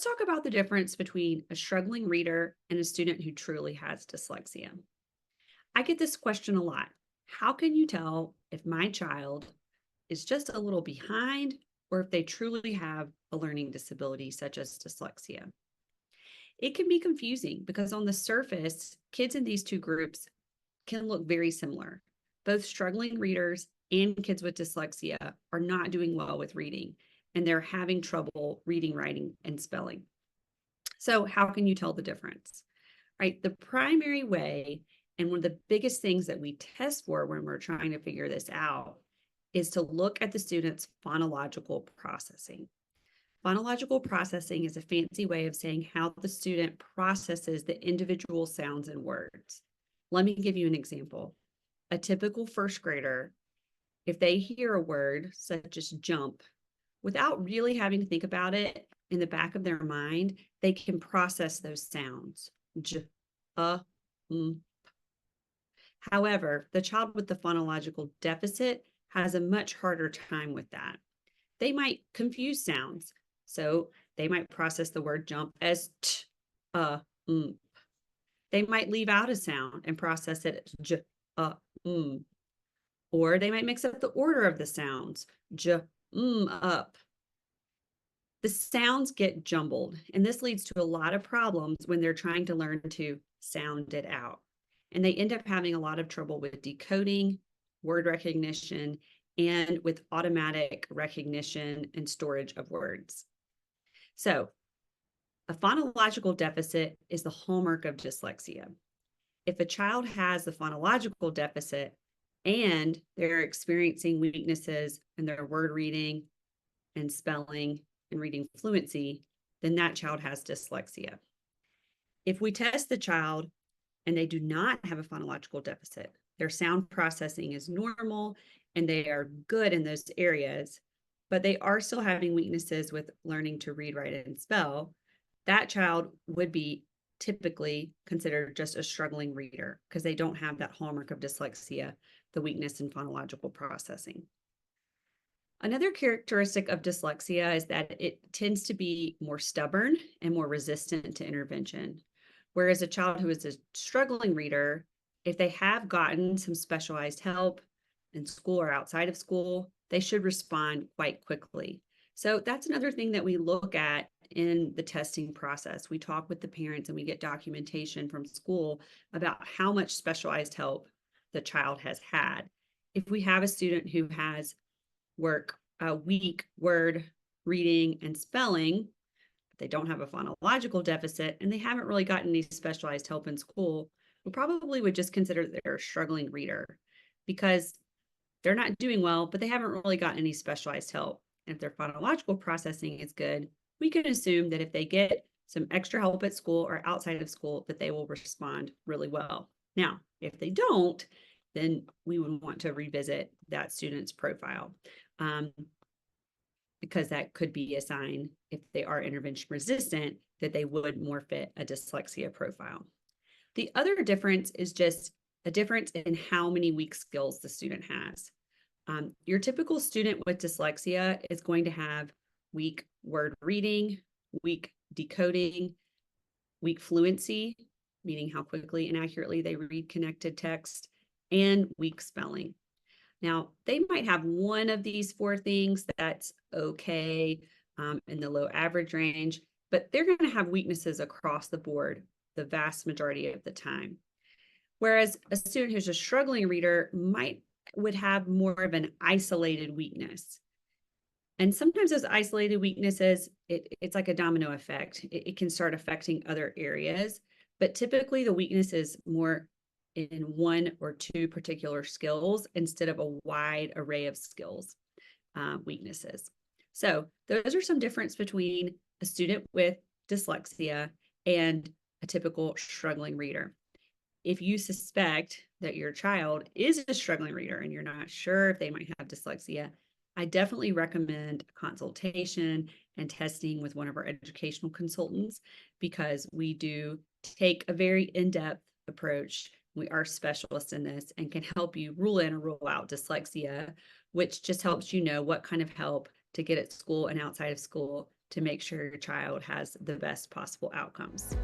Let's talk about the difference between a struggling reader and a student who truly has dyslexia. I get this question a lot. How can you tell if my child is just a little behind or if they truly have a learning disability such as dyslexia? It can be confusing because on the surface, kids in these two groups can look very similar. Both struggling readers and kids with dyslexia are not doing well with reading, and they're having trouble reading, writing, and spelling. So, how can you tell the difference? Right? The primary way, and one of the biggest things that we test for when we're trying to figure this out, is to look at the student's phonological processing. Phonological processing is a fancy way of saying how the student processes the individual sounds and words. Let me give you an example. A typical first grader, if they hear a word such as jump, without really having to think about it in the back of their mind, they can process those sounds. J, mm. However, the child with the phonological deficit has a much harder time with that. They might confuse sounds. So they might process the word jump as t, mm. They might leave out a sound and process it as j, mm. Or they might mix up the order of the sounds, j, up. The sounds get jumbled, and this leads to a lot of problems when they're trying to learn to sound it out. And they end up having a lot of trouble with decoding, word recognition, and with automatic recognition and storage of words. So, a phonological deficit is the hallmark of dyslexia. If a child has the phonological deficit and they're experiencing weaknesses in their word reading and spelling and reading fluency, then that child has dyslexia. If we test the child and they do not have a phonological deficit, their sound processing is normal and they are good in those areas, but they are still having weaknesses with learning to read, write, and spell, that child would be typically considered just a struggling reader because they don't have that hallmark of dyslexia, the weakness in phonological processing. Another characteristic of dyslexia is that it tends to be more stubborn and more resistant to intervention. Whereas a child who is a struggling reader, if they have gotten some specialized help in school or outside of school, they should respond quite quickly. So that's another thing that we look at in the testing process. We talk with the parents and we get documentation from school about how much specialized help the child has had. If we have a student who has weak word reading and spelling, but they don't have a phonological deficit and they haven't really gotten any specialized help in school, we probably would just consider they're a struggling reader because they're not doing well, but they haven't really gotten any specialized help. And if their phonological processing is good, we can assume that if they get some extra help at school or outside of school, that they will respond really well. Now, if they don't, then we would want to revisit that student's profile because that could be a sign, if they are intervention resistant, that they would more fit a dyslexia profile. The other difference is just a difference in how many weak skills the student has. Your typical student with dyslexia is going to have weak word reading, weak decoding, weak fluency, meaning how quickly and accurately they read connected text, and weak spelling. Now, they might have one of these four things that's okay in the low average range, but they're going to have weaknesses across the board the vast majority of the time. Whereas a student who's a struggling reader would have more of an isolated weakness. And sometimes those isolated weaknesses, it's like a domino effect. It can start affecting other areas, but typically the weakness is more in one or two particular skills instead of a wide array of skills weaknesses. So those are some difference between a student with dyslexia and a typical struggling reader. If you suspect that your child is a struggling reader and you're not sure if they might have dyslexia, I definitely recommend a consultation and testing with one of our educational consultants because we do take a very in-depth approach. We are specialists in this and can help you rule in or rule out dyslexia, which just helps you know what kind of help to get at school and outside of school to make sure your child has the best possible outcomes.